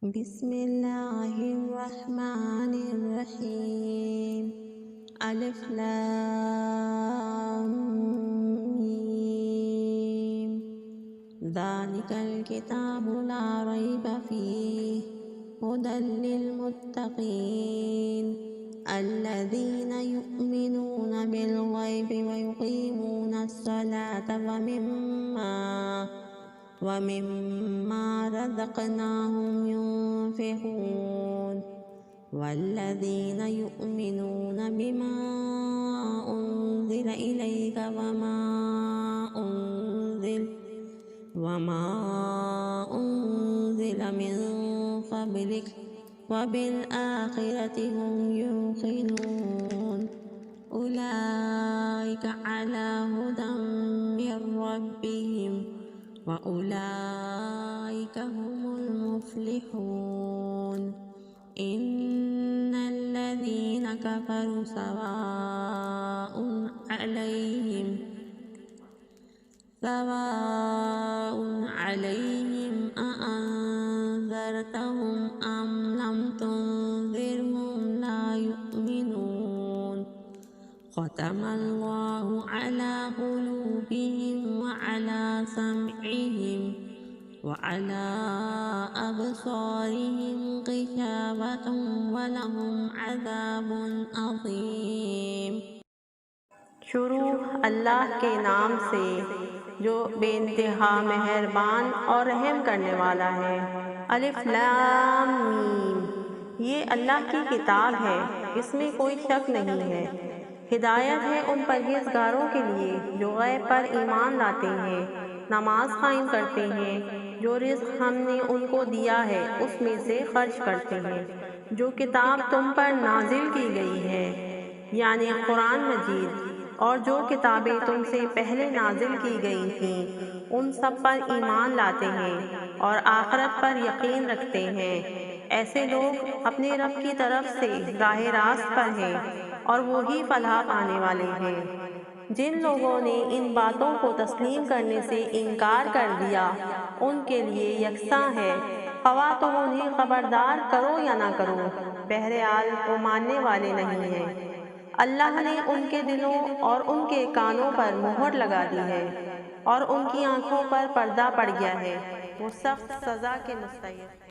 बिस्मिल्लाहिर्रहमानिर्रहीम। अलिफ लाम मीम। ज़ालिकल किताबु ला रैब फ़ीहि हुदल लिलमुत्तक़ीन अल्लज़ीना युमिनूना बिल ग़ैबि व युक़ीमूना अस्सलाता वमिम्मा रज़क़नाहुम युनफ़िक़ून वल्लज़ीना युमिनूना बिमा उन्ज़िला इलैका वमा उन्ज़िला मिन क़ब्लिक वबिल आखिरति हुम युक़िनून उलाइका अला हुदम मिर रब्बिहिम व उलाइका हुमुल मुफ़्लिहून। इन्नल्लज़ीना कफ़रू सवाउन अलैहिम अअन्ज़रतहुम अम लम तुन्ज़िरहुम ला युमिनून। ख़तमल्लाहु अला क़ुलूबिहिम व अला समइहिम व अला अबसारिहिम ग़िशावतुन व लहुम अज़ाबुन अज़ीम। शुरू अल्लाह के नाम से जो बेइंतहा मेहरबान और रहम करने वाला है। अलिफ लाम मीम। ये अल्लाह की किताब है, इसमें कोई शक नहीं है। हिदायत है उन परहेज़गारों के लिए जो गैब पर ईमान लाते हैं, नमाज कायम करते हैं, जो रिज़्क़ हमने उनको दिया है उसमें से खर्च करते हैं, जो किताब तुम पर नाजिल की गई है यानी कुरान मजीद, और जो किताबें तुमसे पहले नाजिल की गई थीं उन सब पर ईमान लाते हैं और आखिरत पर यकीन रखते हैं। ऐसे लोग अपने रब की तरफ से राह रास्त पर हैं और वो ही फलाह पाने वाले हैं। जिन लोगों ने इन बातों को तस्लीम करने से इनकार कर दिया उनके लिए यकसां है, ख़वाह तुम उन्हें खबरदार करो या ना करो, बहरहाल वो मानने वाले नहीं हैं। अल्लाह ने उनके दिलों और उनके कानों पर मुहर लगा दी है और उनकी आँखों पर पर्दा पड़ गया है, वो सख्त सज़ा के मुस्तहिक़ है।